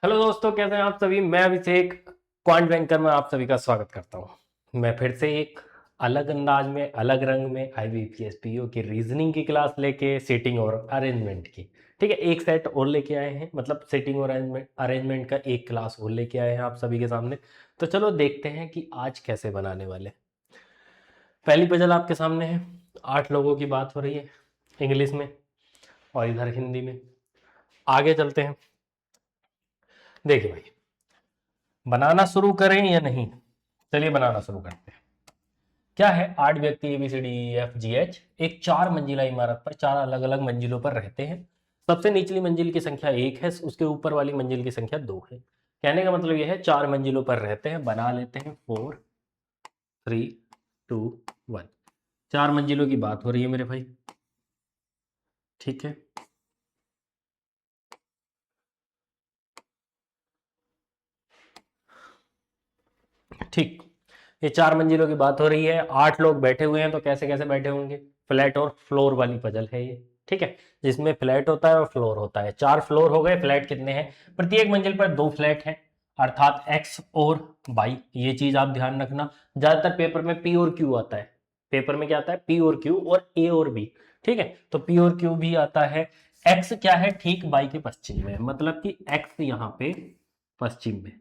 Hello दोस्तों, कैसे हैं आप सभी। मैं अभिषेक क्वांट बैंकर में आप सभी का स्वागत करता हूं। मैं फिर से एक अलग अंदाज में, अलग रंग में आईबीपीएस पीओ की रीजनिंग की क्लास लेके सेटिंग और अरेंजमेंट की, ठीक है, एक सेट और लेके आए हैं। मतलब सेटिंग और अरेंजमेंट का एक क्लास और लेके आए हैं आप सभी के सामने। तो चलो देखते हैं कि आज कैसे बनाने वाले। पहली पजल आपके सामने है। 8 लोगों की बात हो रही है इंग्लिश में और इधर हिंदी में। आगे चलते हैं। देखिए भाई, बनाना शुरू करें या नहीं। चलिए बनाना शुरू करते हैं। क्या है, 8 व्यक्ति A B C D E F G H एक 4 मंजिला इमारत पर 4 अलग अलग मंजिलों पर रहते हैं। सबसे निचली मंजिल की संख्या 1 है, उसके ऊपर वाली मंजिल की संख्या 2 है। कहने का मतलब यह है 4 मंजिलों पर रहते हैं। बना लेते हैं 4 3 2 1। 4 मंजिलों की बात हो रही है मेरे भाई, ठीक है। ठीक, ये 4 मंजिलों की बात हो रही है। 8 लोग बैठे हुए हैं, तो कैसे कैसे बैठे होंगे। फ्लैट और फ्लोर वाली पजल है ये, ठीक है, जिसमें फ्लैट होता है और फ्लोर होता है। 4 फ्लोर हो गए, फ्लैट कितने हैं। प्रत्येक मंजिल पर 2 फ्लैट हैं, अर्थात एक्स और वाई। ये चीज आप ध्यान रखना। ज्यादातर पेपर में पी और क्यू आता है। पेपर में क्या आता है, पी और क्यू और ए और बी, ठीक है। तो पी और क्यू भी आता है। एक्स क्या है, ठीक वाई के पश्चिम में, मतलब कि एक्स यहाँ पे पश्चिम में।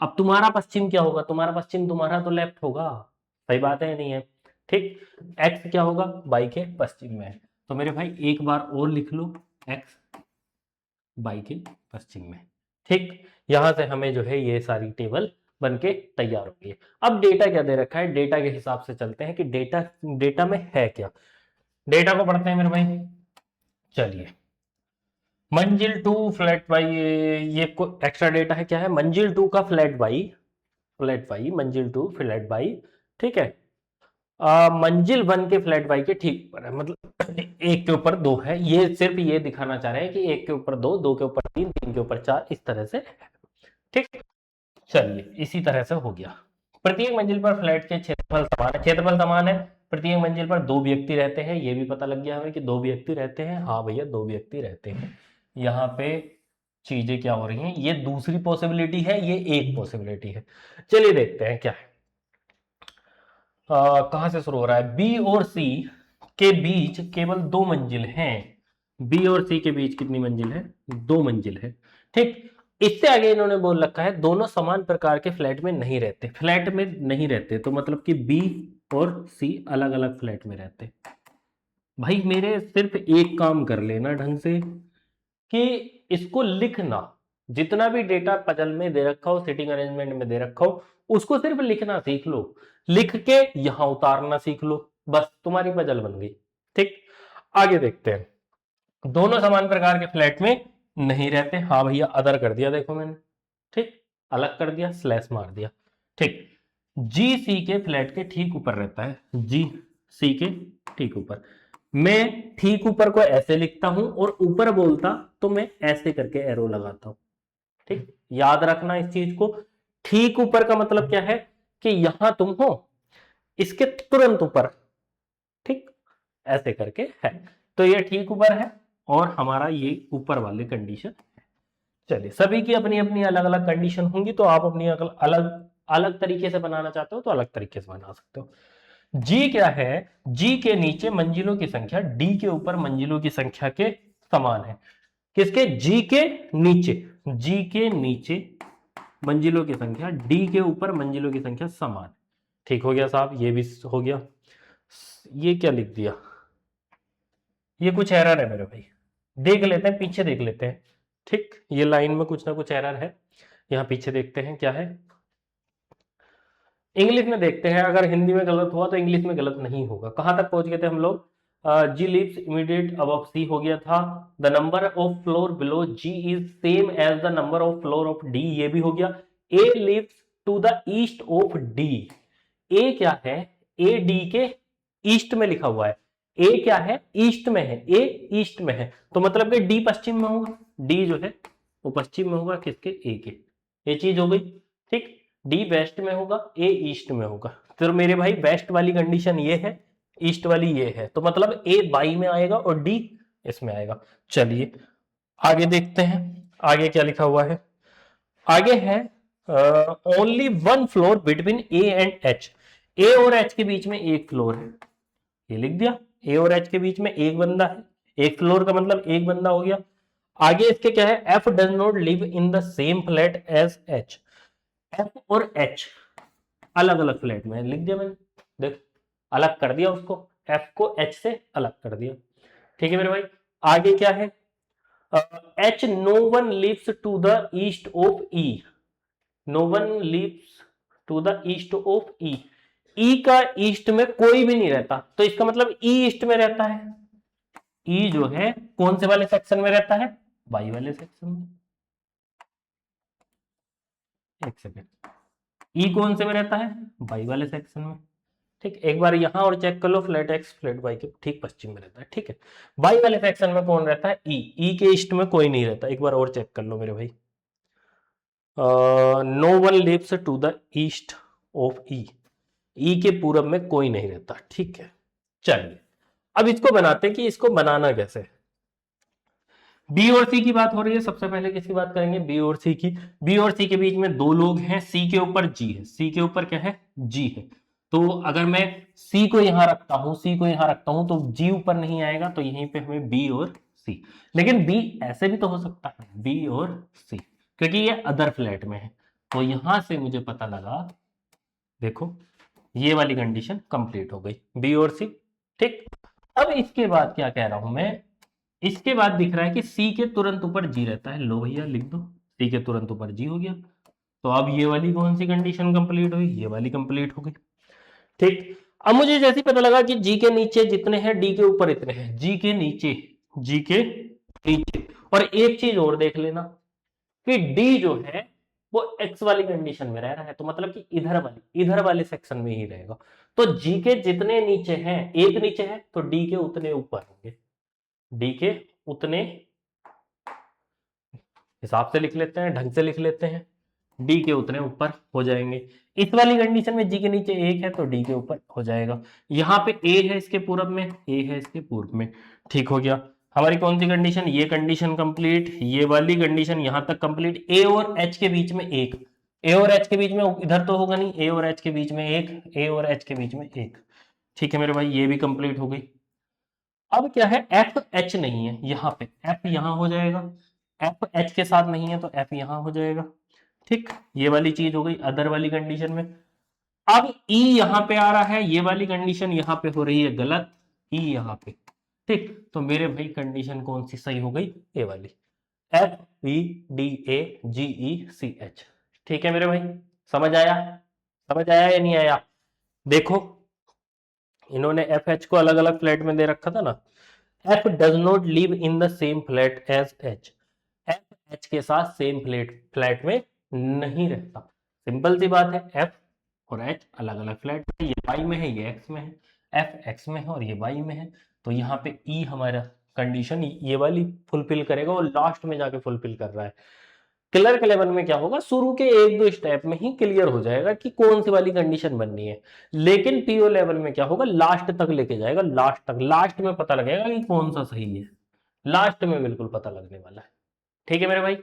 अब तुम्हारा पश्चिम क्या होगा, तुम्हारा पश्चिम तुम्हारा तो लेफ्ट होगा। सही बात है नहीं है। ठीक, एक्स क्या होगा, बाई के पश्चिम में है। तो मेरे भाई एक बार और लिख लो, एक्स बाई के पश्चिम में। ठीक, यहां से हमें जो है ये सारी टेबल बन के तैयार होगी। अब डेटा क्या दे रखा है, डेटा के हिसाब से चलते हैं कि डेटा डेटा में है क्या। डेटा को पढ़ते हैं मेरे भाई। चलिए, मंजिल 2 फ्लैट बाई, ये एक्स्ट्रा डेटा है। क्या है, मंजिल 2 का फ्लैट बाई मंजिल 2 फ्लैट बाई, ठीक है। मंजिल 1 के फ्लैट बाई के ठीक ऊपर है, मतलब एक के ऊपर 2 है। ये सिर्फ ये दिखाना चाह रहे हैं कि एक के ऊपर 2, 2 के ऊपर 3, 3 के ऊपर 4, इस तरह से। ठीक, चलिए इसी तरह से हो गया। प्रत्येक मंजिल पर फ्लैट के क्षेत्रफल समान है। क्षेत्रफल समान है, प्रत्येक मंजिल पर 2 व्यक्ति रहते हैं। ये भी पता लग गया हमें कि 2 व्यक्ति रहते हैं। हाँ भैया, 2 व्यक्ति रहते हैं। यहाँ पे चीजें क्या हो रही हैं, ये दूसरी पॉसिबिलिटी है, ये एक पॉसिबिलिटी है। चलिए देखते हैं क्या है। कहां से शुरू हो रहा है, बी और सी के बीच केवल 2 मंजिल हैं। बी और सी के बीच कितनी मंजिल है, 2 मंजिल है। ठीक, इससे आगे इन्होंने बोल रखा है दोनों समान प्रकार के फ्लैट में नहीं रहते। फ्लैट में नहीं रहते तो मतलब कि बी और सी अलग अलग फ्लैट में रहते। भाई मेरे सिर्फ एक काम कर लेना ढंग से, कि इसको लिखना। जितना भी डेटा पजल में दे रखा हो, सिटिंग अरेंजमेंट में दे रखा हो, उसको सिर्फ लिखना सीख लो। लिख के यहां उतारना सीख लो, बस तुम्हारी पजल बन गई। ठीक, आगे देखते हैं। दोनों समान प्रकार के फ्लैट में नहीं रहते। हाँ भैया, अदर कर दिया, देखो मैंने। ठीक, अलग कर दिया, स्लैश मार दिया। ठीक, जी सी के फ्लैट के ठीक ऊपर रहता है। जी सी के ठीक ऊपर। मैं ठीक ऊपर को ऐसे लिखता हूं और ऊपर बोलता तो मैं ऐसे करके एरो लगाता हूं। ठीक, याद रखना इस चीज को। ठीक ऊपर का मतलब क्या है, कि यहां तुम हो, इसके तुरंत ऊपर। ठीक, ऐसे करके है। तो ये ठीक ऊपर है और हमारा ये ऊपर वाले कंडीशन। चलिए, सभी की अपनी अपनी अलग अलग कंडीशन होंगी, तो आप अपनी अलग अलग तरीके से बनाना चाहते हो तो अलग तरीके से बना सकते हो। जी क्या है, जी के नीचे मंजिलों की संख्या डी के ऊपर मंजिलों की संख्या के समान है। किसके, जी के नीचे, जी के नीचे मंजिलों की संख्या डी के ऊपर मंजिलों की संख्या समान। ठीक हो गया साहब, ये भी हो गया। ये क्या लिख दिया, ये कुछ एरर है मेरे भाई। देख लेते हैं, पीछे देख लेते हैं। ठीक, ये लाइन में कुछ ना कुछ एरर है। यहाँ पीछे देखते हैं क्या है। इंग्लिश में देखते हैं, अगर हिंदी में गलत हुआ तो इंग्लिश में गलत नहीं होगा। कहां तक पहुंच गए थे हम लोग, G lives immediate above C हो गया था। The number of floor below G is same as the number of floor of D, ये भी हो गया। A lives to the east of D. A क्या है, ए डी के ईस्ट में लिखा हुआ है। ए क्या है, ईस्ट में है, ए ईस्ट में है, तो मतलब कि डी पश्चिम में होगा। डी जो है वो पश्चिम में होगा, किसके, ए के। ये चीज हो गई। ठीक, डी वेस्ट में होगा, ए ईस्ट में होगा। तो मेरे भाई वेस्ट वाली कंडीशन ये है, ईस्ट वाली ये है, तो मतलब ए बाई में आएगा और डी इसमें आएगा। चलिए आगे देखते हैं, आगे क्या लिखा हुआ है। आगे है only one floor between A and H, A और एच के बीच में एक फ्लोर है, ये लिख दिया। ए और एच के बीच में एक बंदा है, एक फ्लोर का मतलब एक बंदा हो गया। आगे इसके क्या है, F does not live in the same flat as H, F और एच अलग अलग फ्लैट में, लिख दिया मैंने, देख अलग कर दिया उसको, एफ को एच से अलग कर दिया। ठीक है मेरे भाई। आगे क्या है, H no one lives to the east of E, no one lives to the east of E, E का ईस्ट में कोई भी नहीं रहता, तो इसका मतलब ई ईस्ट में रहता है। ई जो है कौन से वाले सेक्शन में रहता है, वाई वाले सेक्शन में। एक सेकेंड, ई कौन से में रहता है, वाई वाले सेक्शन में। ठीक, एक बार यहां और चेक कर लो, फ्लैट एक्स फ्लैट वाई के ठीक पश्चिम में रहता है। ठीक है, वाई वाले सेक्शन में कौन रहता है, ई, ई के ईस्ट में कोई नहीं रहता। एक बार और चेक कर लो मेरे भाई, no one lives to the east of E, E के पूरब में कोई नहीं रहता। ठीक है, चलिए अब इसको बनाते हैं कि इसको बनाना कैसे। बी और सी की बात हो रही है, सबसे पहले किसकी बात करेंगे, बी और सी की। बी और सी के बीच में दो लोग हैं, सी के ऊपर जी है, सी के ऊपर क्या है, जी है। तो अगर मैं सी को यहां रखता हूं, सी को यहां रखता हूं तो जी ऊपर नहीं आएगा, तो यहीं पे हमें बी और सी। लेकिन बी ऐसे भी तो हो सकता है, बी और सी, क्योंकि ये अदर फ्लैट में है। तो यहां से मुझे पता लगा, देखो ये वाली कंडीशन कंप्लीट हो गई, बी और सी। ठीक, अब इसके बाद क्या कह रहा हूं मैं, इसके बाद दिख रहा है कि सी के तुरंत ऊपर जी रहता है, लो भैया लिख दो, सी के तुरंत ऊपर जी हो गया। तो अब ये वाली कौन सी कंडीशन कंप्लीट हुई, ये वाली कंप्लीट हो गई। ठीक, अब मुझे जैसे पता लगा कि जी के नीचे जितने हैं डी के ऊपर इतने हैं, जी के नीचे, जी के नीचे। और एक चीज और देख लेना कि डी जो है वो एक्स वाली कंडीशन में रह रहा है, तो मतलब कि इधर वाले सेक्शन में ही रहेगा। तो जी के जितने नीचे हैं, एक नीचे है तो डी के उतने ऊपर होंगे, डी के उतने हिसाब से लिख लेते हैं, ढंग से लिख लेते हैं, डी के उतने ऊपर हो जाएंगे। इस वाली कंडीशन में जी के नीचे एक है तो डी के ऊपर हो जाएगा। यहाँ पे ए है इसके पूरब में, ए है इसके पूर्व में। ठीक हो गया, हमारी कौन सी कंडीशन, ये कंडीशन कंप्लीट, ये वाली कंडीशन यहां तक कंप्लीट। ए और एच के बीच में एक, ए और एच के बीच में इधर तो होगा नहीं, ए और एच के बीच में एक, ए और एच के बीच में एक। ठीक है मेरे भाई, ये भी कंप्लीट हो गई। अब क्या है, एफ एच नहीं है यहाँ पे, एफ यहां हो जाएगा, एफ एच के साथ नहीं है तो एफ यहां हो जाएगा। ठीक, ये वाली चीज हो गई अदर वाली कंडीशन में। अब ई यहां पे आ रहा है, ये वाली कंडीशन यहां पे हो रही है गलत, ई यहां पे। ठीक, तो मेरे भाई कंडीशन कौन सी सही हो गई, ए वाली, F E D A G E C H. ठीक है मेरे भाई, समझ आया, समझ आया या नहीं आया। देखो इन्होंने एफ एच को अलग अलग फ्लैट में दे रखा था ना, F does not live in the same flat as H, F H के साथ सेम फ्लैट में नहीं रहता। सिंपल सी बात है, एफ और एच अलग अलग फ्लैट में, ये वाई में है ये एक्स में है, एफ एक्स में है और ये वाई में है। तो यहाँ पे ई हमारा कंडीशन ये वाली फुलफिल करेगा और लास्ट में जाके फुलफिल कर रहा है। क्लर्क लेवल में क्या होगा, शुरू के एक दो स्टेप में ही क्लियर हो जाएगा कि कौन सी वाली कंडीशन बननी है। लेकिन पीओ लेवल में क्या होगा, लास्ट तक लेके जाएगा, लास्ट तक, लास्ट में पता लगेगा कि कौन सा सही है, लास्ट में बिल्कुल पता लगने वाला है। ठीक है मेरे भाई,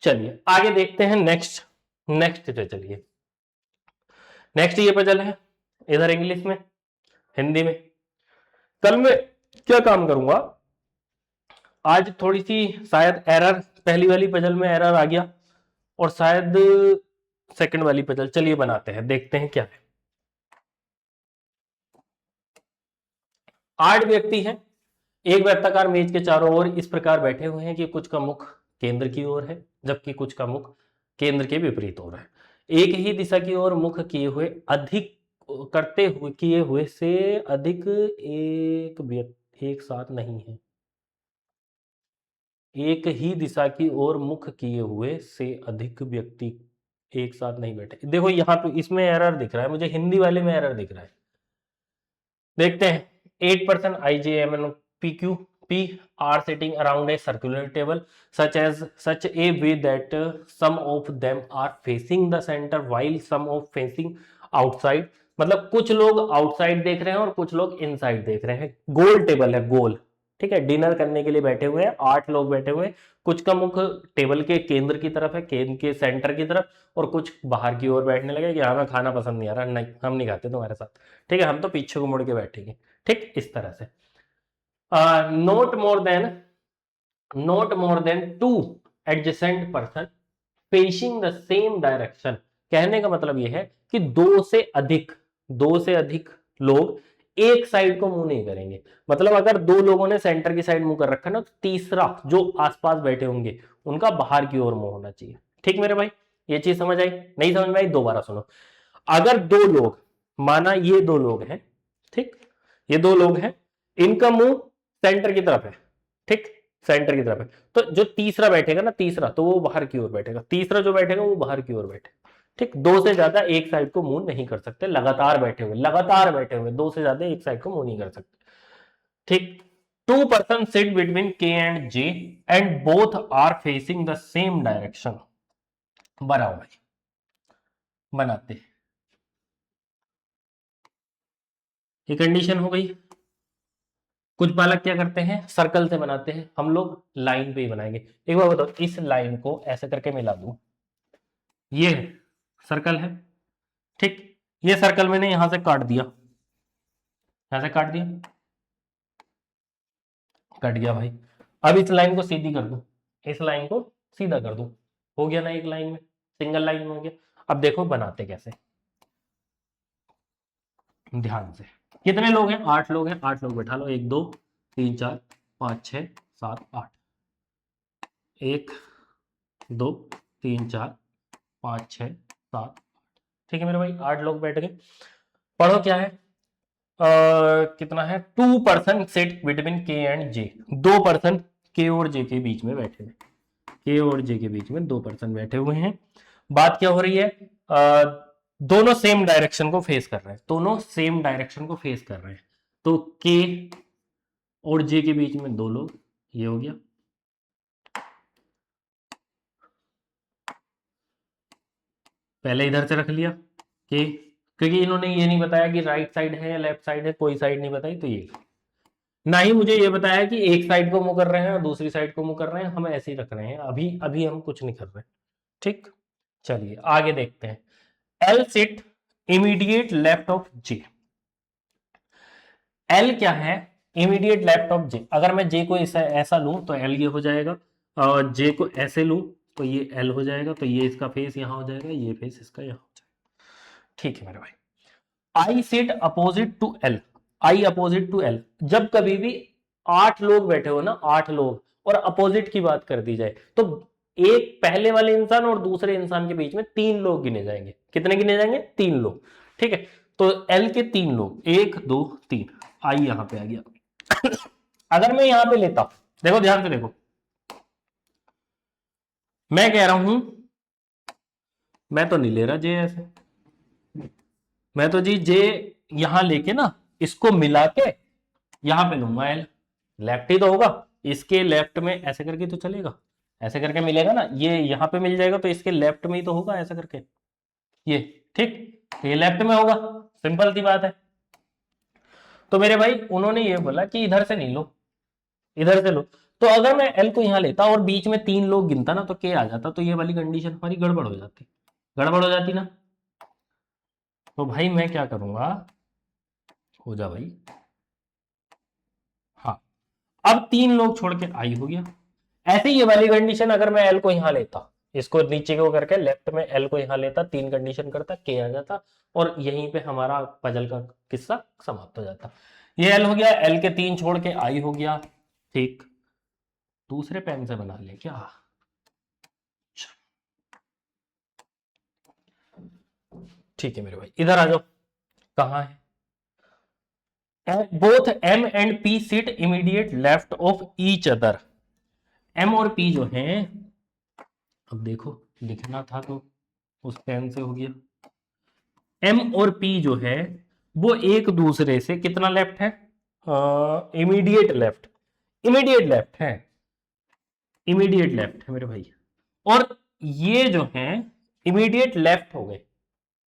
चलिए आगे देखते हैं नेक्स्ट। नेक्स्ट पे चलिए, नेक्स्ट ये पजल है, इधर इंग्लिश में, हिंदी में। कल मैं क्या काम करूंगा, आज थोड़ी सी शायद एरर, पहली वाली पजल में एरर आ गया और शायद सेकंड वाली पजल, चलिए बनाते हैं, देखते हैं क्या है। 8 व्यक्ति हैं, एक वृत्ताकार मेज के चारों ओर इस प्रकार बैठे हुए हैं कि कुछ का मुख केंद्र की ओर है जबकि कुछ का मुख केंद्र के विपरीत ओर है। एक ही दिशा की ओर मुख किए हुए अधिक करते हुए किए हुए से अधिक एक व्यक्ति एक साथ नहीं है, एक ही दिशा की ओर मुख किए हुए से अधिक व्यक्ति एक साथ नहीं बैठे। देखो यहाँ पे इसमें एरर दिख रहा है, मुझे हिंदी वाले में एरर दिख रहा है, देखते हैं। 8% IJMN PQ P are sitting around a circular table such a way that some of them are facing the center while some of facing outside। मतलब कुछ लोग आउटसाइड देख रहे हैं और कुछ लोग इनसाइड देख रहे हैं, गोल टेबल है, गोल। ठीक है, डिनर करने के लिए बैठे हुए हैं, 8 लोग बैठे हुए हैं। कुछ का मुख टेबल के केंद्र की तरफ है, केंद्र के सेंटर की तरफ, और कुछ बाहर की ओर बैठने लगे कि हमें खाना पसंद नहीं आ रहा, नहीं हम नहीं खाते तुम्हारे साथ, ठीक है, हम तो पीछे को मुड़ के बैठेंगे। ठीक, इस तरह से note more than 2 adjacent person facing the same direction. कहने का मतलब यह है कि दो से अधिक लोग एक साइड को मुंह नहीं करेंगे। मतलब अगर दो लोगों ने सेंटर की साइड मुंह कर रखा है ना, तो तीसरा जो आसपास बैठे होंगे उनका बाहर की ओर मुंह होना चाहिए। ठीक मेरे भाई, ये चीज समझ आई? नहीं समझ में आई दोबारा सुनो। अगर दो लोग, माना ये दो लोग हैं, ठीक, ये दो लोग हैं, इनका मुंह सेंटर की तरफ है, ठीक, सेंटर की तरफ है, तो जो तीसरा बैठेगा ना, तीसरा तो वो बाहर की ओर बैठेगा, तीसरा जो बैठेगा वो बाहर की ओर बैठेगा। ठीक, दो से ज्यादा एक साइड को मूव नहीं कर सकते, लगातार बैठे हुए दो से ज्यादा एक साइड को मूव नहीं कर सकते। ठीक, 2 person sit between K and J and both are facing the same direction. बनाओ भाई, बनाते। ये कंडीशन हो गई। कुछ बालक क्या करते हैं, सर्कल से बनाते हैं, हम लोग लाइन पे ही बनाएंगे। एक बार बताओ, इस लाइन को ऐसे करके मिला दूं, ये सर्कल है, ठीक, ये सर्कल मैंने यहां से काट दिया, यहां से काट दिया, कट गया भाई। अब इस लाइन को सीधी कर दूं, इस लाइन को सीधा कर दूं, हो गया ना, एक लाइन में, सिंगल लाइन में हो गया। अब देखो बनाते कैसे, ध्यान से। कितने लोग हैं? 8 लोग हैं, 8 लोग बैठा लो, 1 2 3 4 5 6 7 8, 1 2 3 4 5 6 7, ठीक है मेरे भाई, 8 लोग बैठ गए। पढ़ो क्या है, कितना है, 2 person sit between K and J, 2 person के और जे के बीच में बैठे हुए, के और जे के बीच में 2 पर्सन बैठे हुए हैं। बात क्या हो रही है, दोनों सेम डायरेक्शन को फेस कर रहे हैं, दोनों सेम डायरेक्शन को फेस कर रहे हैं, तो के और जे के बीच में 2 लोग, ये हो गया। पहले इधर से रख लिया के, क्योंकि इन्होंने ये नहीं बताया कि राइट साइड है या लेफ्ट साइड है, कोई साइड नहीं बताई, तो ये ना ही मुझे ये बताया कि एक साइड को मुंह कर रहे हैं और दूसरी साइड को मुंह कर रहे हैं, हम ऐसे ही रख रहे हैं, अभी अभी हम कुछ नहीं कर रहे। ठीक, चलिए आगे देखते हैं। L sit immediate left of J. L क्या है, इमीडिएट लेफ्ट ऑफ जे। अगर मैं जे को ऐसा लूं तो एल ये हो जाएगा, और जे को ऐसे लूं तो ये एल हो जाएगा, तो ये इसका फेस यहां हो जाएगा, ये फेस इसका यहां हो जाएगा। ठीक है मेरे भाई। I sit opposite to L, I opposite to L, जब कभी भी 8 लोग बैठे हो ना, 8 लोग, और अपोजिट की बात कर दी जाए, तो एक पहले वाले इंसान और दूसरे इंसान के बीच में 3 लोग गिने जाएंगे। कितने गिने जाएंगे? 3 लोग। ठीक है, तो एल के 3 लोग, 1 2 3, आई यहां पे आ गया। अगर मैं यहां पे लेता, देखो ध्यान से देखो, मैं कह रहा हूं, मैं तो नहीं ले रहा जे ऐसे, मैं तो जी जे यहां लेके ना, इसको मिला के यहां पे लूंगा एल, लेफ्ट ही तो होगा, इसके लेफ्ट में ऐसे करके तो चलेगा, ऐसे करके मिलेगा ना, ये यहां पे मिल जाएगा, तो इसके लेफ्ट में ही तो होगा ऐसे करके, ये, ठीक, तो ये लेफ्ट में होगा, सिंपल सी बात है। तो मेरे भाई उन्होंने ये बोला कि इधर से नहीं लो, इधर से लो, तो अगर मैं एल को यहां लेता और बीच में 3 लोग गिनता ना, तो के आ जाता, तो ये वाली कंडीशन हमारी गड़बड़ हो जाती, गड़बड़ हो जाती ना। तो भाई मैं क्या करूंगा, हो जा भाई, हाँ, अब 3 लोग छोड़ के आई हो गया। ऐसे ही ये वाली कंडीशन अगर मैं एल को यहां लेता, इसको नीचे को करके लेफ्ट में एल को यहां लेता, 3 कंडीशन करता, के आ जाता, और यहीं पे हमारा पजल का किस्सा समाप्त हो जाता। ये एल हो गया, एल के 3 छोड़ के आई हो गया। ठीक, दूसरे पेन से बना ले क्या, ठीक है मेरे भाई, इधर आ जाओ, कहां है, both M and P sit immediate left of each other. M और पी जो हैं, अब देखो लिखना था तो उस पेन से हो गया। एम और पी जो है वो एक दूसरे से कितना लेफ्ट है, इमीडिएट लेफ्ट, इमीडिएट लेफ्ट है, इमीडिएट लेफ्ट है मेरे भाई, और ये जो है इमीडिएट लेफ्ट हो गए।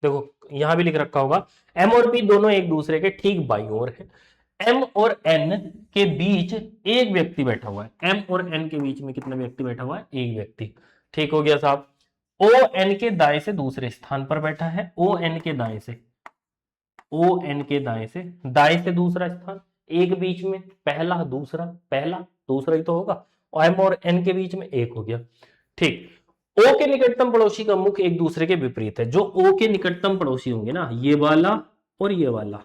देखो यहां भी लिख रखा होगा, एम और पी दोनों एक दूसरे के ठीक बाईं ओर है, एम और एन के बीच एक व्यक्ति बैठा हुआ है। एम और एन के बीच में कितना व्यक्ति बैठा हुआ है? एक व्यक्ति। ठीक हो गया साहब। ओ एन के दाएं से दूसरे स्थान पर बैठा है। ओ एन के दाएं से, ओ एन के दाएं से दूसरा स्थान, एक बीच में, पहला दूसरा, पहला दूसरा ही तो होगा। और एम और एन के बीच में एक हो गया। ठीक। ओ के निकटतम पड़ोसी का मुख एक दूसरे के विपरीत है। जो ओ के निकटतम पड़ोसी होंगे ना, ये वाला और ये वाला,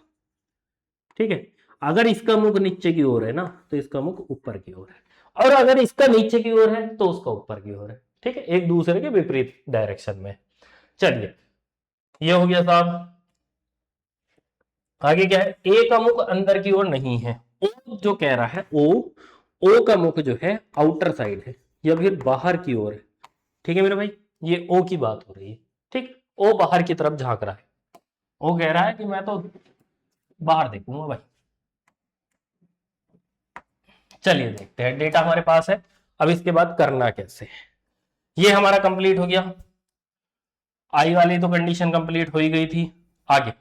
ठीक है, अगर इसका मुख नीचे की ओर है ना तो इसका मुख ऊपर की ओर है, और अगर इसका नीचे की ओर है तो उसका ऊपर की ओर है। ठीक है, एक दूसरे के विपरीत डायरेक्शन में। चलिए, ये हो गया साहब। आगे क्या है? ए का मुख अंदर की ओर नहीं है। ओ जो कह रहा है, ओ का मुख जो है आउटर साइड है, या फिर बाहर की ओर है। ठीक है मेरे भाई, ये ओ की बात हो रही है। ठीक, ओ बाहर की तरफ झांक रहा है। ओ कह रहा है कि मैं तो बाहर देखूंगा भाई। चलिए देखते हैं, डेटा हमारे पास है। अब इसके बाद करना कैसे? ये हमारा कंप्लीट हो गया। आई वाली तो कंडीशन कंप्लीट हो ही गई थी। आगे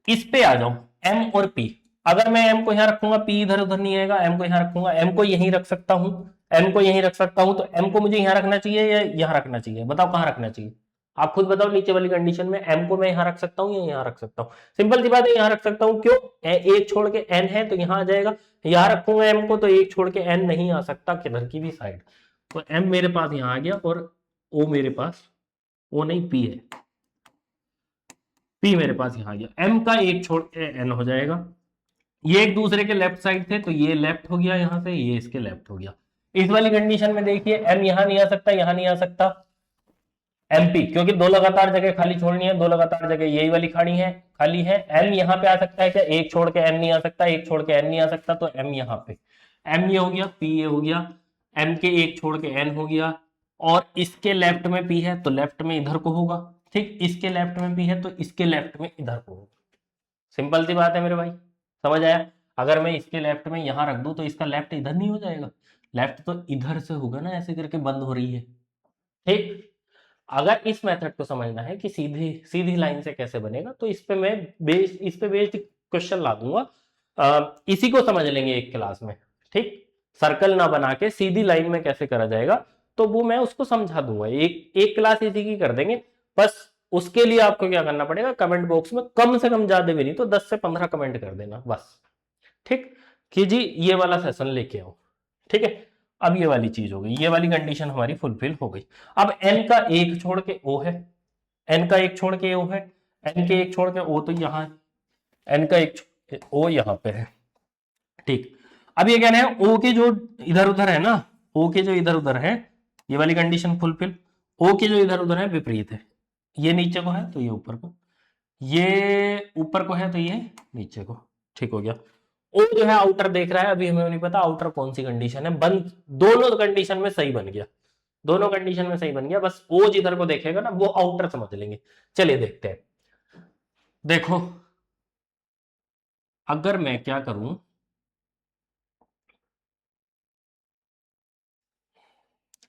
इस पे आ जाओ, एम और पी। अगर मैं एम को यहां रखूंगा, पी इधर उधर नहीं आएगा। एम को यहां रखूंगा, एम को यहीं रख सकता हूं, एम को यहीं रख सकता हूं। तो एम को मुझे यहां रखना चाहिए या यहां रखना चाहिए? बताओ कहां रखना चाहिए? आप खुद बताओ। नीचे वाली कंडीशन में एम को मैं यहां रख सकता हूं या यहां रख सकता हूं? सिंपल सी बात है, यहां रख सकता हूं। क्यों? एक छोड़ के एन है तो यहां आ जाएगा। यहां रखूंगा एम को तो एक छोड़ के एन नहीं आ सकता किधर की भी साइड। तो एम मेरे पास यहां आ गया, और ओ मेरे पास, ओ नहीं पी है, पी मेरे पास यहां आ गया। एम का एक छोड़ के एन हो जाएगा। ये एक दूसरे के लेफ्ट साइड थे तो ये लेफ्ट हो गया यहां से, ये इसके लेफ्ट हो गया। इस वाली कंडीशन में देखिए, एम यहां नहीं आ सकता, यहां नहीं आ सकता। एमपी, क्योंकि दो लगातार जगह खाली छोड़नी है, दो लगातार जगह यही वाली खाली है। एम यहां पे आ सकता है क्या? एक छोड़ के एम नहीं आ सकता, एक छोड़ के एन नहीं आ सकता, तो एम यहां पे, एम ये हो गया, पी ये हो गया, एम के एक छोड़ के एन हो गया। और इसके लेफ्ट में पी है तो लेफ्ट में इधर को होगा। ठीक, इसके लेफ्ट में पी है तो इसके लेफ्ट में इधर को होगा। सिंपल सी बात है मेरे भाई, समझ आया? अगर मैं इसके लेफ्ट में यहां रख दूं तो इसका लेफ्ट इधर नहीं हो जाएगा? लेफ्ट तो इधर से होगा ना, ऐसे करके बंद हो रही है। ठीक, अगर इस मेथड को समझना है कि सीधी सीधी लाइन से कैसे बनेगा, तो इस पे मैं इस पे बेस्ड क्वेश्चन ला दूंगा। इसी को समझ लेंगे एक क्लास में। ठीक, सर्कल ना बना के सीधी लाइन में कैसे करा जाएगा, तो वो मैं उसको समझा दूंगा। एक क्लास इसी की कर देंगे। बस उसके लिए आपको क्या करना पड़ेगा, कमेंट बॉक्स में कम से कम, ज्यादा भी नहीं तो 10 से 15 कमेंट कर देना बस। ठीक, कि जी ये वाला सेशन लेके आओ। ठीक है, अब ये वाली चीज हो गई, ये वाली कंडीशन हमारी फुलफिल हो गई। अब एन का एक छोड़ के ओ है, एन का एक छोड़ के ओ है, एन के एक छोड़ के ओ तो यहां है, एन का एक छोड़ के ओ यहां पे है। ठीक, अब ये कहना है ओ के जो इधर उधर है ना, ओ के जो इधर उधर है, ये वाली कंडीशन फुलफिल। ओ के जो इधर उधर है विपरीत है। ये नीचे को है तो ये ऊपर को, ये ऊपर को है तो ये नीचे को। ठीक हो गया। ओ जो है आउटर देख रहा है, अभी हमें नहीं पता आउटर कौन सी कंडीशन है। बंद, दोनों कंडीशन में सही बन गया, दोनों कंडीशन में सही बन गया। बस ओ जिधर को देखेगा ना वो आउटर समझ लेंगे। चलिए देखते हैं। देखो, अगर मैं क्या करूं,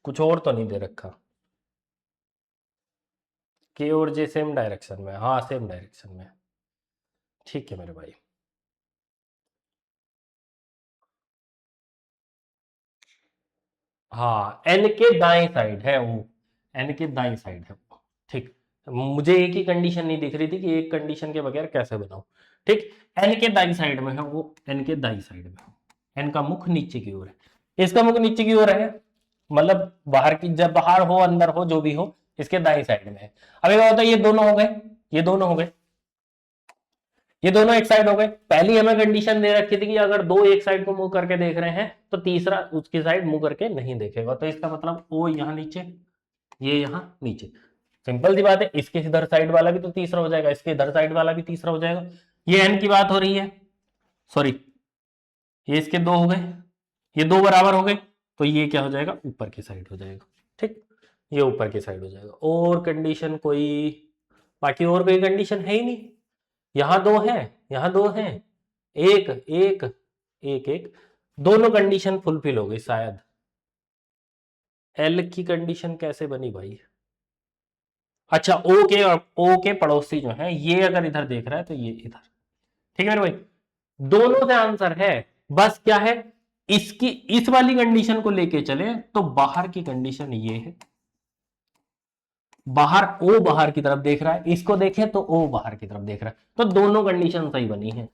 कुछ और तो नहीं दे रखा, के और जे सेम डायरेक्शन में, हाँ सेम डायरेक्शन में। ठीक है मेरे भाई, हाँ एन के दाएं साइड है वो, एन के दाएं साइड है वो। ठीक, मुझे एक ही कंडीशन नहीं दिख रही थी कि एक कंडीशन के बगैर कैसे बनाऊं। ठीक, एन के दाई साइड में है वो, एन के दाई साइड में, एन का मुख नीचे की ओर है, इसका मुख नीचे की ओर है, मतलब बाहर की, जब बाहर हो अंदर हो जो भी हो, इसके दाई साइड में है। अब क्या होता है, ये दोनों हो गए, ये दोनों हो गए, ये दोनों एक साइड हो गए। पहली हमें कंडीशन दे रखी थी कि अगर दो एक साइड को मूव करके देख रहे हैं तो तीसरा उसकी साइड मूव करके नहीं देखेगा। तो इसका मतलब ओ यहां नीचे, ये यहां नीचे। सिंपल सी बात है, इसके इधर साइड वाला भी तो तीसरा हो जाएगा, इसके इधर साइड वाला भी तीसरा हो जाएगा। ये एन की बात हो रही है, सॉरी, ये इसके दो हो गए, ये दो बराबर हो गए, तो ये क्या हो जाएगा, ऊपर की साइड हो जाएगा। ठीक, ये ऊपर की साइड हो जाएगा। और कंडीशन कोई, बाकी और कोई कंडीशन है ही नहीं। यहां दो है, यहां दो है, एक एक एक एक, दोनों कंडीशन फुलफिल हो गई शायद। एल की कंडीशन कैसे बनी भाई? अच्छा, ओ के पड़ोसी जो है, ये अगर इधर देख रहा है तो ये इधर। ठीक है मेरे भाई, दोनों से आंसर है, बस क्या है, इसकी इस वाली कंडीशन को लेके चले तो बाहर की कंडीशन ये है, बाहर ओ बाहर की तरफ देख रहा है, इसको देखें तो ओ बाहर की तरफ देख रहा है, तो दोनों कंडीशन सही बनी है।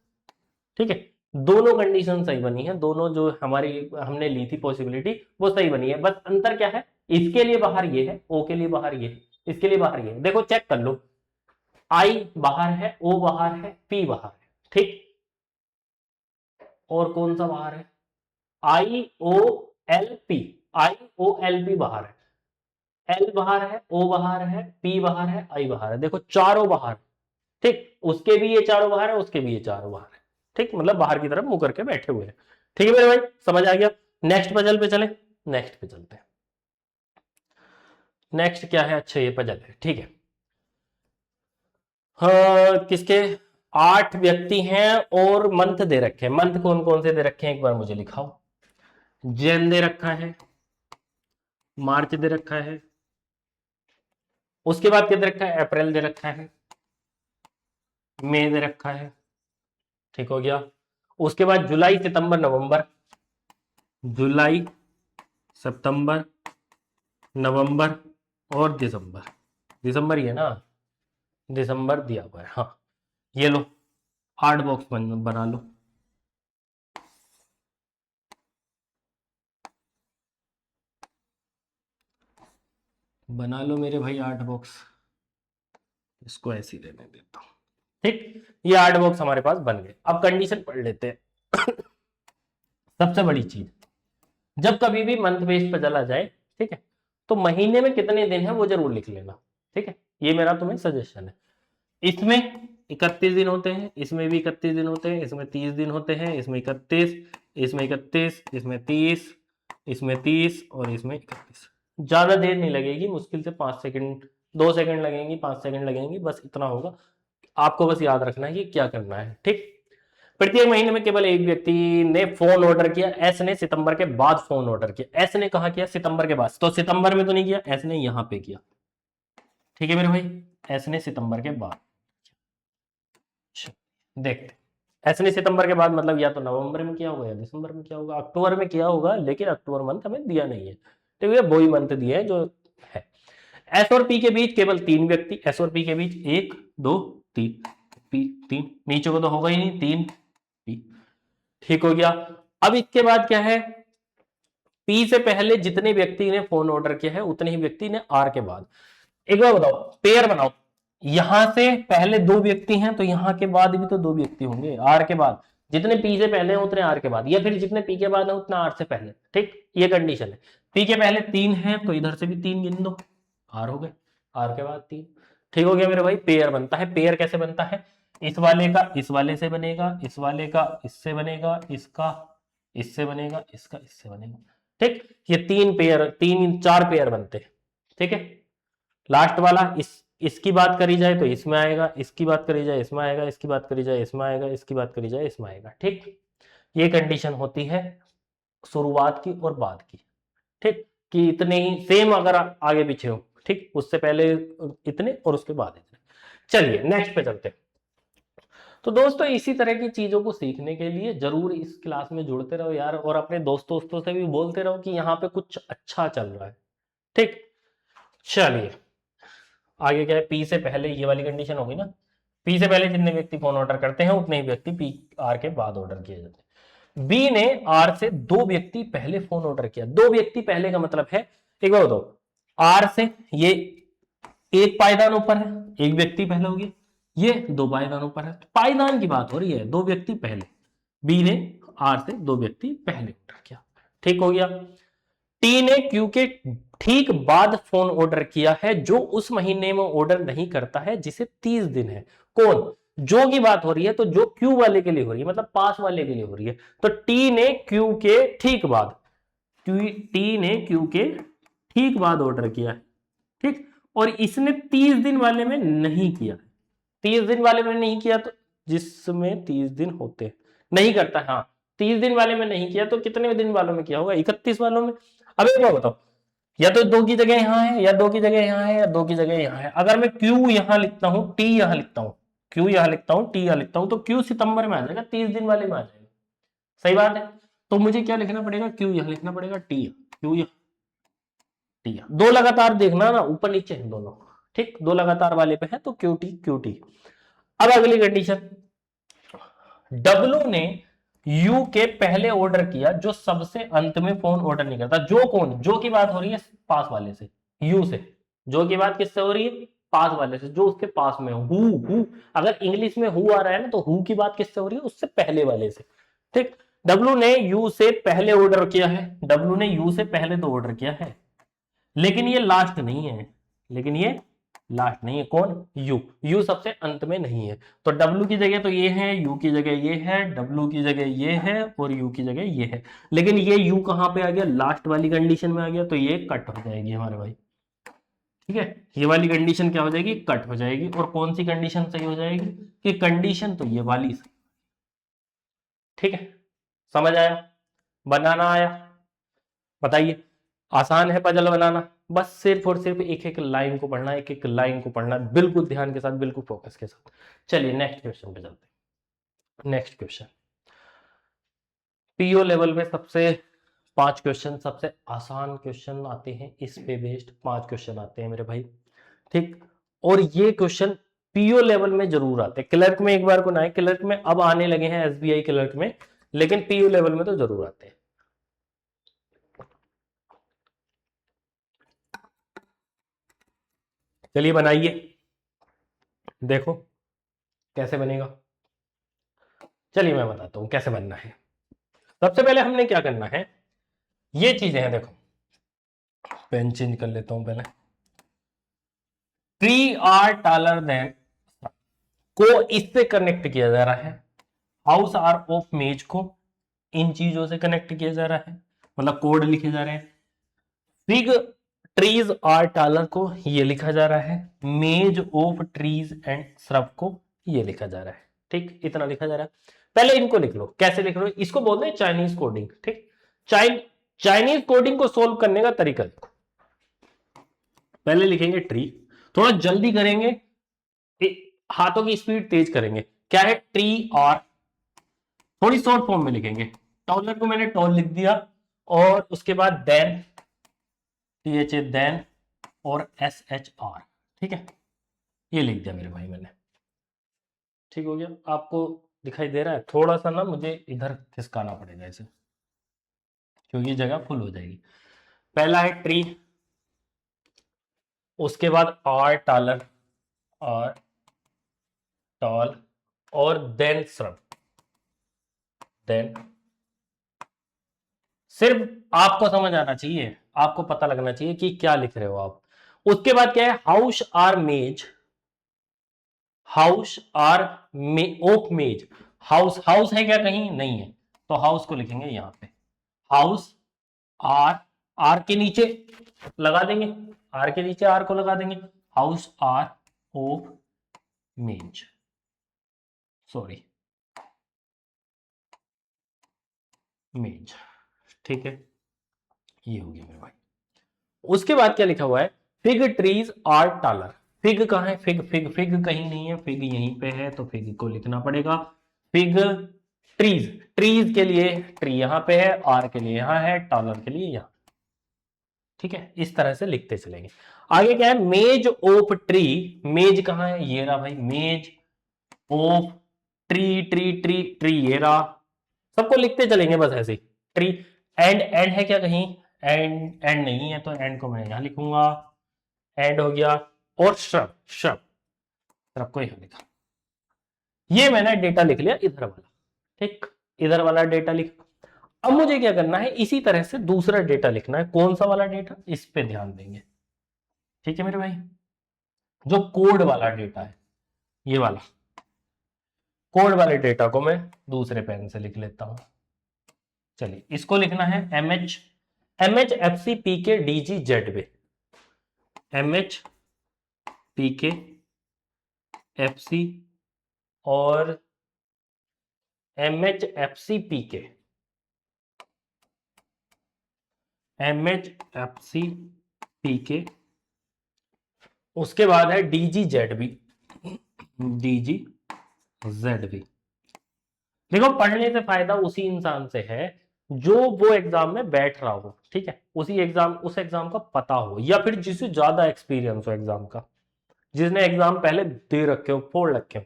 ठीक है, दोनों कंडीशन सही बनी है, दोनों जो हमारी हमने ली थी पॉसिबिलिटी वो सही बनी है। बस अंतर क्या है, इसके लिए बाहर ये है, ओ के लिए बाहर ये है, इसके लिए बाहर ये है। देखो चेक कर लो, आई बाहर है, ओ बाहर है, पी बाहर है। ठीक, और कौन सा बाहर है, आई ओ एल पी, आई ओ एल पी बाहर है, एल बाहर है, ओ बाहर है, पी बाहर है, आई बाहर है। देखो चारों बाहर। ठीक, उसके भी ये चारों बाहर है, उसके भी ये चारों बाहर है। ठीक, मतलब बाहर की तरफ मुंह करके बैठे हुए हैं। ठीक है मेरे भाई, समझ आ गया। नेक्स्ट पजल पे चले, नेक्स्ट पे चलते हैं। नेक्स्ट क्या है, अच्छा ये पजल है। ठीक है, हाँ किसके, 8 व्यक्ति हैं और मंथ दे रखे हैं। मंथ कौन कौन से दे रखे हैं एक बार मुझे लिखाओ। जैन दे रखा है, मार्च दे रखा है, उसके बाद क्या दे रखा है, अप्रैल दे रखा है, मई दे रखा है। ठीक हो गया, उसके बाद जुलाई सितंबर नवंबर, जुलाई सितंबर नवंबर और दिसंबर। दिसंबर ही है ना, दिसंबर दिया हुआ है। हाँ ये लो 8 बॉक्स बना लो। बना लो मेरे भाई 8 बॉक्स, इसको ऐसे ही रहने देता हूं। ठीक, ये 8 बॉक्स हमारे पास बन गए। अब कंडीशन पढ़ लेते हैं। सबसे बड़ी चीज, जब कभी भी मंथ बेस पर चला जाए, ठीक है, तो महीने में कितने दिन है वो जरूर लिख लेना। ठीक है, ये मेरा तुम्हें सजेशन है। इसमें 31 दिन होते हैं, इसमें भी 31 दिन होते हैं, इसमें 30 दिन होते हैं, इसमें 31, इसमें 31, इसमें 30, इसमें 30 और इसमें 31। ज्यादा देर नहीं लगेगी, मुश्किल से 5 सेकंड, 2 सेकंड लगेंगी, 5 सेकंड लगेंगी, बस इतना होगा। आपको बस याद रखना है कि क्या करना है। ठीक, प्रत्येक महीने में केवल एक व्यक्ति ने फोन ऑर्डर किया, एस ने सितंबर के बाद फोन ऑर्डर किया। एस ने कहा किया, सितंबर के बाद, तो सितंबर में तो नहीं किया, एस ने यहां पे किया। ठीक है मेरे भाई, एस ने सितंबर के बाद। देखते, एस ने सितंबर के बाद मतलब या तो नवंबर में किया होगा या दिसंबर में किया होगा, अक्टूबर में किया होगा, लेकिन अक्टूबर मंथ हमें दिया नहीं है। ठीक है, वही मंथ दिए है जो है। एस और पी के बीच केवल 3 व्यक्ति, एस और पी के बीच 1 2 3, पी 3, नीचे को तो होगा ही नहीं, 3 पी। ठीक हो गया। अब इसके बाद क्या है, पी से पहले जितने व्यक्ति ने फोन ऑर्डर किया है उतने ही व्यक्ति ने आर के बाद। एक बार बताओ, पेयर बनाओ, यहां से पहले 2 व्यक्ति हैं तो यहां के बाद भी तो 2 व्यक्ति होंगे, आर के बाद। जितने पी से पहले हैं उतने आर के बाद, या फिर जितने पी के बाद हैं उतना आर से पहले। ठीक, ये कंडीशन है। पी के पहले 3 हैं तो इधर से भी 3 गिन दो, आर हो गए, आर के बाद 3। ठीक हो गया मेरे भाई, पेयर बनता है। पेयर कैसे बनता है, इस वाले का इस वाले से बनेगा, इस वाले का इससे बनेगा, इसका इससे बनेगा, इसका इससे बनेगा। ठीक, ये 3 पेयर, 4 पेयर बनते हैं। ठीक है, लास्ट वाला इसकी बात करी जाए तो इसमें आएगा, इसकी बात करी जाए इसमें आएगा, इसकी बात करी जाए इसमें आएगा, इसकी बात करी जाए इसमें आएगा। ठीक, ये कंडीशन होती है शुरुआत की और बाद की। ठीक, कि इतने ही सेम अगर आगे पीछे हो, ठीक, उससे पहले इतने और उसके बाद इतने। चलिए नेक्स्ट पे चलते हैं। तो दोस्तों इसी तरह की चीजों को सीखने के लिए जरूर इस क्लास में जुड़ते रहो यार, और अपने दोस्तों से भी बोलते रहो कि यहाँ पे कुछ अच्छा चल रहा है। ठीक, चलिए आगे क्या है, पी से पहले ये वाली कंडीशन होगी ना, पी से पहले जितने व्यक्ति फोन ऑर्डर करते हैं उतने ही व्यक्ति पी आर के बाद ऑर्डर किए जाते हैं। बी ने आर से 2 व्यक्ति पहले फोन ऑर्डर किया। 2 व्यक्ति पहले का मतलब है, एक बार बताओ, आर से ये एक पायदान ऊपर है, एक व्यक्ति पहले हो गया, ये 2 पायदान ऊपर है, तो पायदान की बात हो रही है, 2 व्यक्ति पहले। बी ने आर से 2 व्यक्ति पहले ऑर्डर किया। ठीक हो गया। टी ने क्यू के ठीक बाद फोन ऑर्डर किया है, जो उस महीने में ऑर्डर नहीं करता है जिसे 30 दिन है। कौन, जो की बात हो रही है, तो जो क्यू वाले के लिए हो रही है, मतलब पास वाले के लिए हो रही है। तो टी ने क्यू के ठीक बाद, टी ने क्यू के ठीक बाद ऑर्डर किया है। ठीक, और इसने 30 दिन वाले में नहीं किया। 30 दिन वाले में नहीं किया तो जिसमें 30 दिन होते नहीं करता, हाँ 30 दिन वाले में नहीं किया तो कितने दिन वालों में किया होगा, 31 वालों में। अब एक बात बताओ, या तो 2 की जगह यहां है, या 2 की जगह यहां है, या 2 की जगह यहां है। अगर मैं क्यू यहां लिखता हूं, टी यहां लिखता हूं, क्यू यहां लिखता हूं, टी यहां लिखता हूं, तो क्यू सितंबर में आ जाएगा, 30 दिन वाले में आ जाएगा। सही बात है। तो मुझे क्या लिखना पड़ेगा, क्यू यहां लिखना पड़ेगा, टी क्यू यहां, टी यहां। दो लगातार देखना ना, ऊपर नीचे हैं दोनों, ठीक, दो लगातार वाले पे है तो क्यू टी। अब अगली कंडीशन, डब्लू ने यू के पहले ऑर्डर किया जो सबसे अंत में फोन ऑर्डर नहीं करता। जो कौन, जो की बात हो रही है पास वाले से, यू से, जो की बात किससे हो रही है, पास वाले से, जो उसके पास में हो। हु, अगर इंग्लिश में हु आ रहा है ना तो हु की बात किससे हो रही है, उससे पहले वाले से, ठीक। डब्लू ने यू से पहले ऑर्डर किया है, डब्लू ने यू से पहले तो ऑर्डर किया है, लेकिन ये लास्ट नहीं है, लेकिन ये लास्ट नहीं है। कौन, यू सबसे अंत में नहीं है। तो डब्लू की जगह तो ये है, यू की जगह ये है, डब्लू की जगह ये है और यू की जगह ये है, लेकिन ये यू कहां पे आ गया, लास्ट वाली कंडीशन में आ गया, तो ये कट हो जाएगी हमारे भाई, ठीक है। ये वाली कंडीशन क्या हो जाएगी, कट हो जाएगी। और कौन सी कंडीशन सही हो जाएगी, कि कंडीशन तो ये वाली सही, ठीक है। समझ आया, बनाना आया, बताइए। आसान है पजल बनाना, बस सिर्फ और सिर्फ एक एक लाइन को पढ़ना, एक एक लाइन को पढ़ना, बिल्कुल ध्यान के साथ, बिल्कुल फोकस के साथ। चलिए नेक्स्ट क्वेश्चन पे चलते हैं। नेक्स्ट क्वेश्चन, पीओ लेवल में सबसे 5 क्वेश्चन, सबसे आसान क्वेश्चन आते हैं, इस पे बेस्ड 5 क्वेश्चन आते हैं मेरे भाई, ठीक। और ये क्वेश्चन पीओ लेवल में जरूर आते हैं, क्लर्क में एक बार को ना है, क्लर्क में अब आने लगे हैं, एसबीआई क्लर्क में, लेकिन पीओ लेवल में तो जरूर आते हैं। चलिए बनाइए, देखो कैसे बनेगा। चलिए मैं बताता हूं कैसे बनना है। सबसे पहले हमने क्या करना है, ये चीजें हैं, देखो पेन चेंज कर लेता हूं पहले। ट्री आर टालर देन को इससे कनेक्ट किया जा रहा है, हाउस आर ऑफ मेज को इन चीजों से कनेक्ट किया जा रहा है, मतलब कोड लिखे जा रहे हैं। फिग ट्रीज आर टालर को ये लिखा जा रहा है, मेज ऑफ ट्रीज एंड श्रब को ये लिखा जा रहा है, ठीक, इतना लिखा जा रहा है। पहले इनको लिख लो, कैसे लिख लो, इसको बोलते हैं चाइनीज कोडिंग, ठीक। चाइनीज कोडिंग को सोल्व करने का तरीका देखो, पहले लिखेंगे ट्री, थोड़ा जल्दी करेंगे, हाथों की स्पीड तेज करेंगे। क्या है, ट्री और थोड़ी शॉर्ट फॉर्म में लिखेंगे, टॉलर को मैंने टॉल लिख दिया, और उसके बाद देन, THA देन, और SHR, ठीक है, ये लिख दिया मेरे भाई मैंने, ठीक हो गया। आपको दिखाई दे रहा है, थोड़ा सा ना मुझे इधर खिसकाना पड़ेगा इसे, क्योंकि जगह फुल हो जाएगी। पहला है ट्री, उसके बाद आर टालर, आर टॉल, और देन श्रब, देन। सिर्फ आपको समझ आना चाहिए, आपको पता लगना चाहिए कि क्या लिख रहे हो आप। उसके बाद क्या है, house R maze, house R of maze, house, house है क्या कहीं, नहीं है, तो हाउस को लिखेंगे यहां पे, हाउस आर, आर के नीचे लगा देंगे, आर के नीचे आर को लगा देंगे, house R of maze, sorry maze, ठीक है, ये हो गया मेरे भाई। उसके बाद क्या लिखा हुआ है, fig trees are taller, fig कहां है, फिग फिग फिग कहीं नहीं है, फिग यहीं पे है, तो फिग को लिखना पड़ेगा। फिग ट्रीज, ट्रीज के लिए ट्री यहां पे है, आर के लिए यहां है, टालर के लिए यहां, ठीक है, इस तरह से लिखते चलेंगे। आगे क्या है, मेज ऑफ ट्री, मेज कहां है, ये रहा भाई, मेज of tree, tree tree tree, ये रहा, सबको लिखते चलेंगे बस ऐसे ही। ट्री, एंड, एंड है क्या कहीं, एंड, एंड नहीं है, तो एंड को मैं यहां लिखूंगा, एंड हो गया। और श्रब, श्रब, श्रब को यहां लिखा, ये मैंने डेटा लिख लिया इधर वाला, ठीक, इधर वाला डेटा लिखा। अब मुझे क्या करना है, इसी तरह से दूसरा डेटा लिखना है, कौन सा वाला डेटा, इस पे ध्यान देंगे, ठीक है मेरे भाई, जो कोड वाला डेटा है, ये वाला कोड वाले डेटा को मैं दूसरे पेन से लिख लेता हूं। चलिए इसको लिखना है MHFCPK DGZB, MHPK FC और MHFCPK, उसके बाद है DGZB, DG ZV। देखो पढ़ने से फायदा उसी इंसान से है जो वो एग्जाम में बैठ रहा हो, ठीक है, उस एग्जाम का पता हो, या फिर जिसे ज्यादा एक्सपीरियंस हो एग्जाम का, जिसने एग्जाम पहले दे रखे हो, फोड़ रखे हो,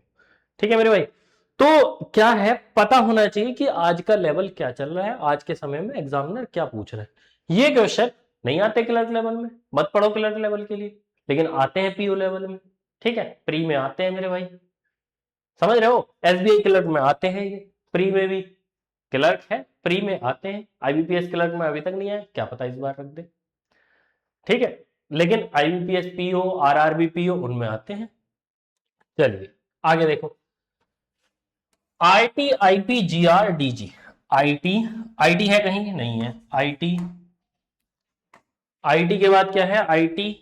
ठीक है मेरे भाई। तो क्या है, पता होना चाहिए कि आज का लेवल क्या चल रहा है, आज के समय में एग्जामिनर क्या पूछ रहा है। ये क्वेश्चन नहीं आते क्लर्क लेवल में, मत पढ़ो क्लर्क लेवल के लिए, लेकिन आते हैं पीओ लेवल में, ठीक है, प्री में आते हैं मेरे भाई, समझ रहे हो, एसबीआई क्लर्क में आते हैं, ये प्री में भी क्लर्क है, प्री में आते हैं, आईबीपीएस क्लर्क में अभी तक नहीं आया, क्या पता इस बार रख दे, ठीक है, लेकिन आईबीपीएस पीओ, आरआरबी पीओ उनमें आते हैं। चलिए आगे देखो, IT IP GR DG, IT, IT है कहीं नहीं है, आईटी, आईटी के बाद क्या है, आईटी,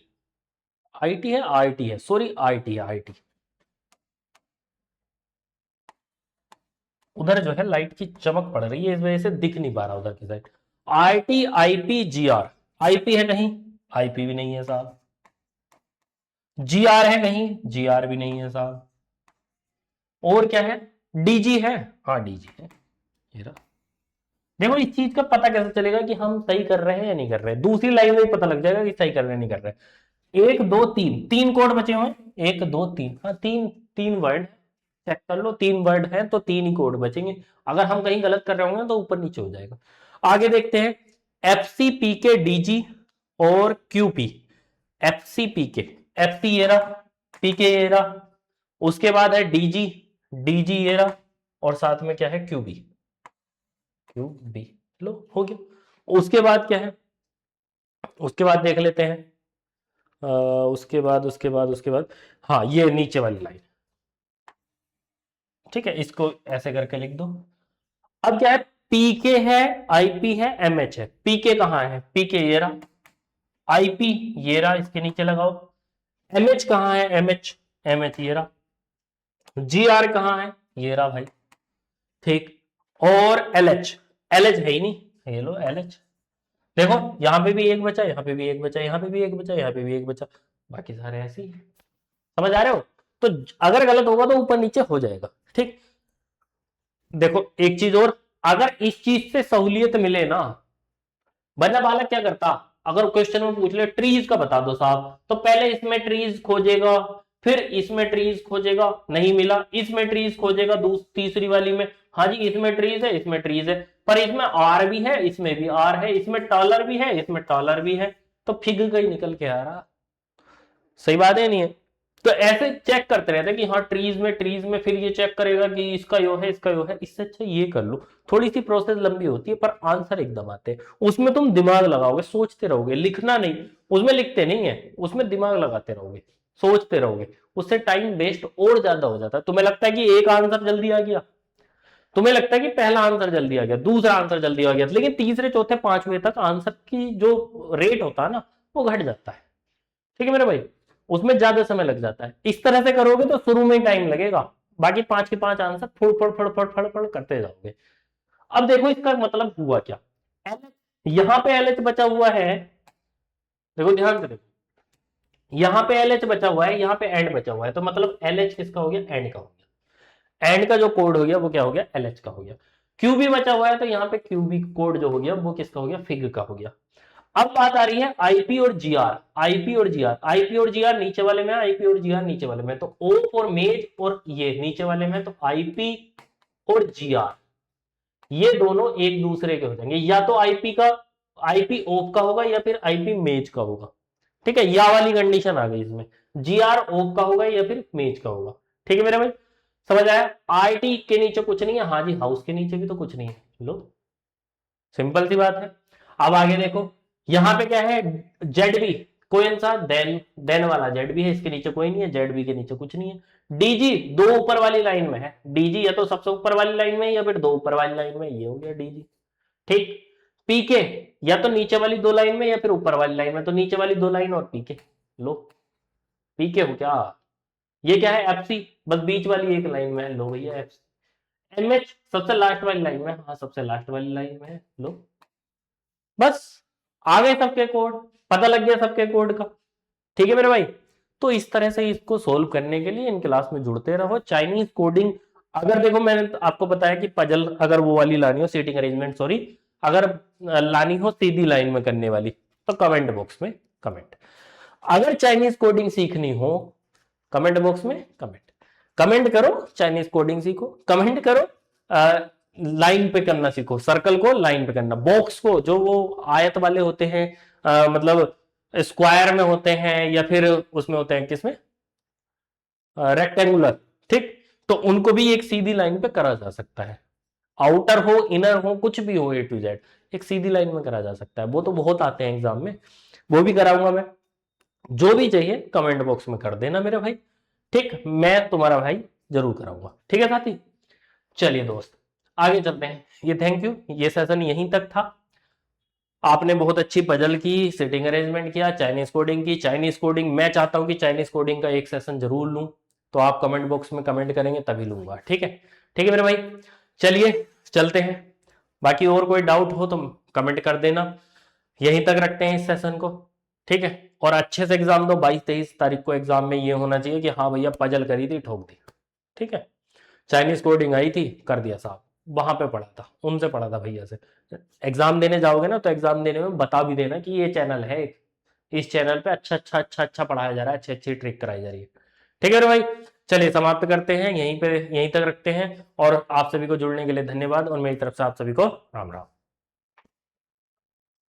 आईटी है, आईटी है, सॉरी आईटी है, आईटी, उधर जो है लाइट की चमक पड़ रही है, इस वजह से दिख नहीं पा रहा उधर की side. IT IP GR, IP है कहीं, आईपी भी नहीं है साहब, जीआर है कहीं, जीआर भी नहीं है साहब, और क्या है, डीजी है, हाँ डीजी है, ये रहा। देखो इस चीज का पता कैसे चलेगा कि हम सही कर रहे हैं या नहीं कर रहे हैं, दूसरी लाइन में पता लग जाएगा कि सही कर रहे हैं नहीं कर रहे हैं। एक दो तीन, तीन कोड बचे हुए हैं, एक दो तीन, हाँ तीन, तीन वर्ड चेक कर लो, तीन वर्ड है तो तीन ही कोड बचेंगे, अगर हम कहीं गलत कर रहे होंगे तो ऊपर नीचे हो जाएगा। आगे देखते हैं, एफसी पीके डीजी और क्यूपी, एफसी पीके, एफसी ये रहा, पीके ये रहा, उसके बाद है डीजी, डीजी ये रहा, और साथ में क्या है, क्यूबी, क्यूबी, लो हो गया। उसके बाद क्या है, उसके बाद देख लेते हैं, उसके बाद हाँ ये नीचे वाली लाइन, ठीक है, इसको ऐसे करके लिख दो। अब क्या है, पीके है, आईपी है, एमएच है, पीके कहां है, पीके ये रहा, आईपी ये रहा, इसके नीचे लगाओ, एमएच कहां है, एमएच, एमएच ये रहा, जीआर कहां है, ये रहा भाई, ठीक, और एलएच, एलएच है ही नहीं, ये लो एलएच, देखो यहां पे भी एक बचा, यहां पे भी एक बचा, यहां पे भी एक बचा, यहां पे भी एक बचा, बाकी सारे ऐसे ही, समझ आ रहे हो। तो अगर गलत होगा तो ऊपर नीचे हो जाएगा, ठीक। देखो एक चीज और, अगर इस चीज से सहूलियत मिले ना, वरना बालक क्या करता, अगर क्वेश्चन में पूछ ले ट्रीज का बता दो साहब, तो पहले इसमें ट्रीज खोजेगा, फिर इसमें ट्रीज खोजेगा, नहीं मिला, इसमें ट्रीज खोजेगा, तीसरी वाली में, हाँ जी इसमें ट्रीज है, इसमें ट्रीज है, पर इसमें आर भी है, इसमें भी आर है, इसमें टॉलर भी है, इसमें टॉलर भी है, तो फिग गई निकल के आ रहा, सही बात है नहीं है। तो ऐसे चेक करते रहते हैं कि हाँ ट्रीज में फिर ये चेक करेगा कि इसका यो है, इसका यो है, इससे अच्छा ये कर लो, थोड़ी सी प्रोसेस लंबी होती है पर आंसर एकदम आते हैं, उसमें तुम दिमाग लगाओगे, सोचते रहोगे, लिखना नहीं, उसमें लिखते नहीं है, उसमें दिमाग लगाते रहोगे, सोचते रहोगे, उससे टाइम वेस्ट और ज्यादा हो जाता है। तुम्हें लगता है कि एक आंसर जल्दी आ गया, तुम्हें लगता है कि पहला आंसर जल्दी आ गया, दूसरा आंसर जल्दी आ गया, लेकिन तीसरे चौथे पांचवें तक आंसर की जो रेट होता है ना वो घट जाता है, ठीक है मेरे भाई, उसमें ज्यादा समय लग जाता है। इस तरह से करोगे तो शुरू में टाइम लगेगा, बाकी पांच के पांच आंसर फड़ फड़ फड़ फड़ फड़ फड़ करते जाओगे। अब देखो इसका मतलब हुआ क्या, यहां पे एलएच बचा हुआ है, देखो ध्यान से देखो, यहां पे एलएच बचा हुआ है, यहां पे एंड बचा हुआ है, तो मतलब एलएच किसका हो गया, एंड का हो गया, एंड का जो कोड हो गया वो क्या हो गया, एलएच का हो गया। क्यूबी बचा हुआ है तो यहाँ पे क्यूबी कोड जो हो गया वो किसका हो गया, फिग का हो गया। अब बात आ रही है आईपी और जीआर, आईपी और जीआर, आईपी और जीआर नीचे वाले में, आईपी और जीआर नीचे वाले में, तो ओ फॉर मेज और ये नीचे वाले में, तो आईपी और जीआर ये दोनों एक दूसरे के हो जाएंगे, या तो आईपी का, आईपी ओफ का होगा या फिर आईपी मेज का होगा, ठीक है, या वाली कंडीशन आ गई इसमें, जीआर ओफ का होगा या फिर मेज का होगा, ठीक है मेरा भाई, समझ आया। आईटी के नीचे कुछ नहीं है, हाँ जी हाउस के नीचे भी तो कुछ नहीं है, लो सिंपल सी बात है। अब आगे देखो, यहां पे क्या है, जेड बी, कोई सा देन वाला जेड बी है, इसके नीचे कोई नहीं है, जेड बी के नीचे कुछ नहीं है। डीजी दो ऊपर वाली लाइन में है, डीजी या तो सबसे ऊपर वाली लाइन में या फिर दो ऊपर वाली लाइन में, ये हो गया डीजी, ठीक। पीके या तो नीचे वाली दो लाइन में या फिर ऊपर वाली लाइन में, तो नीचे वाली दो लाइन और पीके, लो पीके हो क्या, ये क्या है एफसी, बस बीच वाली एक लाइन में है, लो भैया एफसी। एमएच सबसे लास्ट वाली लाइन में, हाँ सबसे लास्ट वाली लाइन में है, लो बस आ गए सबके कोड, पता लग गया सबके कोड का, ठीक है मेरे भाई। तो इस तरह से इसको सोल्व करने के लिए इन क्लास में जुड़ते रहो, चाइनीज कोडिंग अगर देखो मैंने तो आपको बताया कि पजल अगर वो वाली लानी हो, सीटिंग अरेंजमेंट सॉरी, अगर लानी हो सीधी लाइन में करने वाली, तो कमेंट बॉक्स में कमेंट। अगर चाइनीज कोडिंग सीखनी हो, कमेंट बॉक्स में कमेंट, कमेंट करो, चाइनीज कोडिंग सीखो, कमेंट करो, लाइन पे करना सीखो, सर्कल को लाइन पे करना, बॉक्स को जो वो आयत वाले होते हैं, मतलब स्क्वायर में होते हैं या फिर उसमें होते हैं किसमें, रेक्टेंगुलर, ठीक, तो उनको भी एक सीधी लाइन पे करा जा सकता है, आउटर हो इनर हो कुछ भी हो, ए टू जेड एक सीधी लाइन में करा जा सकता है। वो तो बहुत आते हैं एग्जाम में, वो भी कराऊंगा मैं। जो भी चाहिए कमेंट बॉक्स में कर देना मेरे भाई, ठीक, मैं तुम्हारा भाई जरूर कराऊंगा, ठीक है साथी। चलिए दोस्त, आगे चलते हैं। ये थैंक यू, ये सेशन यहीं तक था। आपने बहुत अच्छी पजल की, सिटिंग अरेंजमेंट किया, चाइनीज कोडिंग की। चाइनीज कोडिंग मैं चाहता हूं कि चाइनीज कोडिंग का एक सेशन जरूर लूं, तो आप कमेंट बॉक्स में कमेंट करेंगे तभी लूंगा, ठीक है। ठीक है मेरे भाई, चलिए चलते हैं। बाकी और कोई डाउट हो तो कमेंट कर देना। यहीं तक रखते हैं इस सेशन को, ठीक है। और अच्छे से एग्जाम दो, 22-23 तारीख को एग्जाम में ये होना चाहिए कि हाँ भैया पजल करी थी, ठोक दी, ठीक है। चाइनीज कोडिंग आई थी, कर दिया साहब, वहां पे पढ़ा था, उनसे पढ़ा था भैया से। एग्जाम देने जाओगे ना तो एग्जाम देने में बता भी देना कि ये चैनल है, इस चैनल पे अच्छा अच्छा अच्छा अच्छा पढ़ाया जा रहा है, अच्छी अच्छी ट्रिक कराई जा रही है, ठीक है भाई। चलिए समाप्त करते हैं, यहीं पे यहीं तक रखते हैं। और आप सभी को जुड़ने के लिए धन्यवाद, और मेरी तरफ से आप सभी को राम राम।